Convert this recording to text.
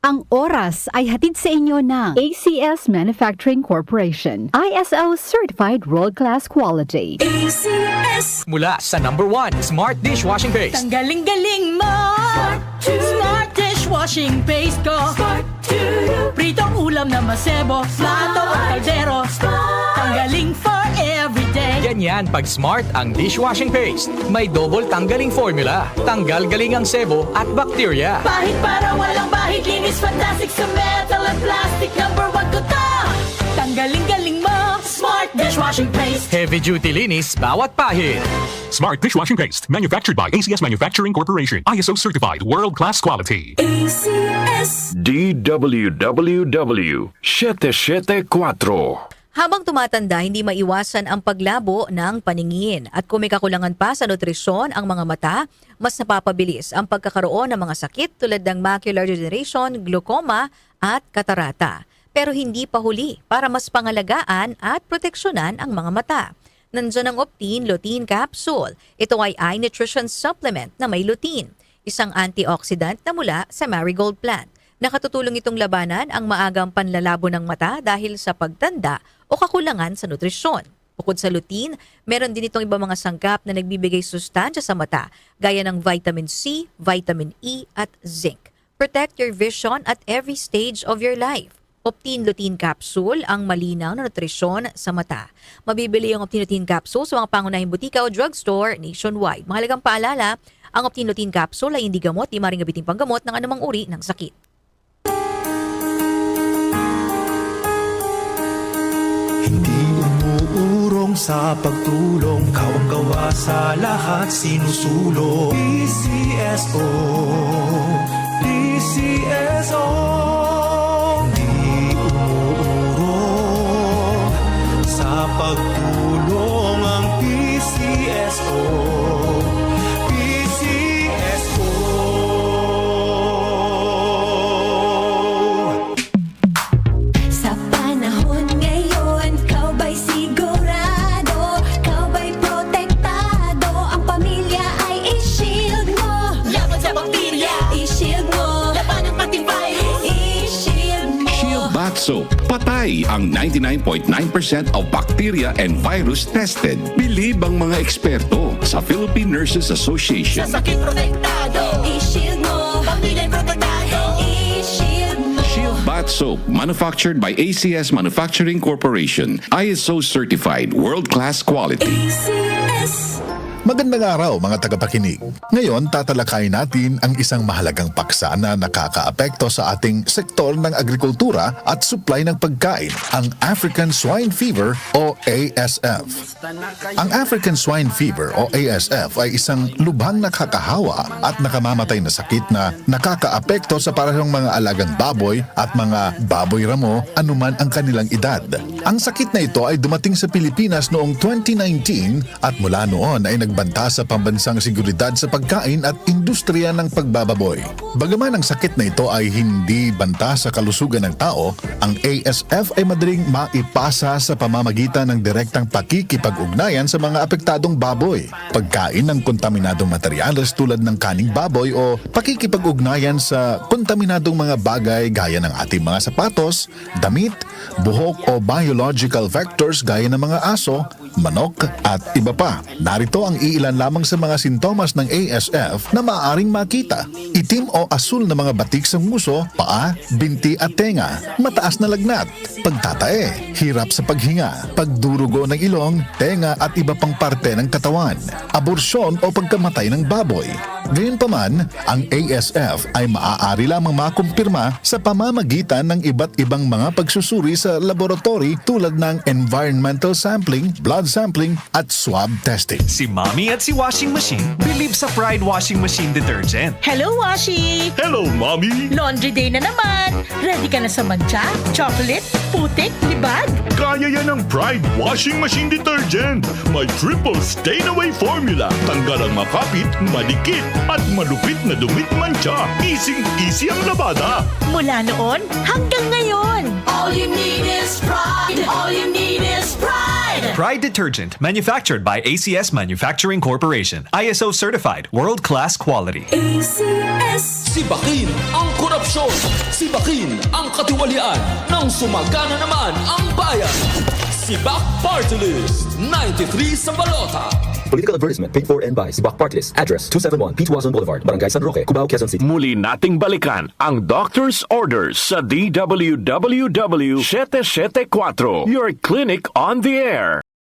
Ang oras ay hatid sa inyo ng ACS Manufacturing Corporation. ISO Certified World-Class Quality. ACS. Mula sa #1 Smart Dishwashing Paste. Tanggaling-galing mo. Smart dishwashing paste ko. Pritong ulam na masebo. Plato o kaldero. Tanggaling for everyday. Ganyan pag Smart ang dishwashing paste. May double tanggaling formula. Tanggal galing ang sebo at bakterya. Bahid para walang bahid. Linis fantastic sa metal at plastic. #1 ko to. Tanggaling-galing mo. Smart dishwashing paste. Heavy duty linis bawat pahid. Smart Dishwashing Paste, manufactured by ACS Manufacturing Corporation. ISO certified, world-class quality. ACS. DWWW 774. Habang tumatanda, hindi maiwasan ang paglabo ng paningin. At kung may kakulangan pa sa nutrisyon ang mga mata, mas napapabilis ang pagkakaroon ng mga sakit tulad ng macular degeneration, glaucoma at katarata. Pero hindi pa huli para mas pangalagaan at proteksyonan ang mga mata. Nandiyan ang Optine Lutein Capsule. Ito ay eye nutrition supplement na may lutein, isang antioxidant na mula sa marigold plant. Nakatutulong itong labanan ang maagang panlalabo ng mata dahil sa pagtanda o kakulangan sa nutrisyon. Bukod sa lutein, meron din itong ibang mga sangkap na nagbibigay sustansya sa mata gaya ng vitamin C, vitamin E at zinc. Protect your vision at every stage of your life. Optine Lutein Capsule ang malinaw na nutrisyon sa mata. Mabibili yung Optine Lutein Capsule sa mga pangunahing butika o drugstore nationwide. Mahalagang paalala, ang Optine Lutein Capsule ay hindi gamot, di maring gabiting panggamot ng anumang uri ng sakit. Hindi umuurong sa pagtulong, kawang gawa sa lahat sinusulong. PCSO, PCSO. Hindi umuurong sa pagtulong ang PCSO. PCSO. Sa panahon ngayon, kau ba'y sigurado? Kau ba'y protektado? Ang pamilya ay i-shield mo. Laban sa bakterya. I-shield mo. Laban ng pating virus. I-shield mo. Shield Bath Soap. Patay ang 99.9% of bacteria and virus tested. Bilib ang mga eksperto sa Philippine Nurses Sa Association. sakit protektado. I-shield mo. Pamilya'y protektado. I-shield mo. Shield Bath Soap, manufactured by ACS Manufacturing Corporation. ISO certified, world-class quality. ACS. Magandang araw mga tagapakinig. Ngayon tatalakayin natin ang isang mahalagang paksa na nakakaapekto sa ating sektor ng agrikultura at supply ng pagkain, ang African Swine Fever o ASF. Ang African Swine Fever o ASF ay isang lubhang nakakahawa at nakamamatay na sakit na nakakaapekto sa parehong mga alagang baboy at mga baboy ramo anuman ang kanilang edad. Ang sakit na ito ay dumating sa Pilipinas noong 2019 at mula noon ay nagbanta sa pambansang seguridad sa pagkain at industriya ng pagbababoy. Bagaman ang sakit na ito ay hindi banta sa kalusugan ng tao, ang ASF ay madaling maipasa sa pamamagitan ng direktang pakikipag-ugnayan sa mga apektadong baboy, pagkain ng kontaminadong materyales tulad ng kaning baboy o pakikipag-ugnayan sa kontaminadong mga bagay gaya ng ating mga sapatos, damit, buhok o biological vectors gaya ng mga aso, manok at iba pa. Narito ang iilan lamang sa mga sintomas ng ASF na maaaring makita. Itim o asul na mga batik sa nguso, paa, binti at tenga, mataas na lagnat, pagtatae, hirap sa paghinga, pagdurugo ng ilong, tenga at iba pang parte ng katawan, aborsyon o pagkamatay ng baboy. Gayunpaman, ang ASF ay maaari lamang makumpirma sa pamamagitan ng iba't ibang mga pagsusuri sa laboratory tulad ng environmental sampling, blood sampling at swab testing. Si Mommy at si Washing Machine believe sa Pride Washing Machine Detergent. Hello, Washi! Hello, Mommy! Laundry day na naman! Ready ka na sa mancha, chocolate, putik, libag? Kaya yan ang Pride Washing Machine Detergent. May triple stain-away formula. Tanggal ang makapit, madikit, at malupit na dumit mancha. Easy ang labada. Mula noon hanggang ngayon. All you need is pride. All you need is pride. Pride Detergent, manufactured by ACS Manufacturing Corporation. ISO certified, world-class quality. Sibakin ang korupsyon. Sibakin ang katiwalian. Nang sumagana naman ang bayan. Sibak Party List. 93 sa balota. Political advertisement paid for and by Sibak Party List. Address 271 P. Tuazon Boulevard, Barangay San Roque, Cubao, Quezon City. Muli nating balikan ang Doctor's Orders sa DWWW 774, your clinic on the air.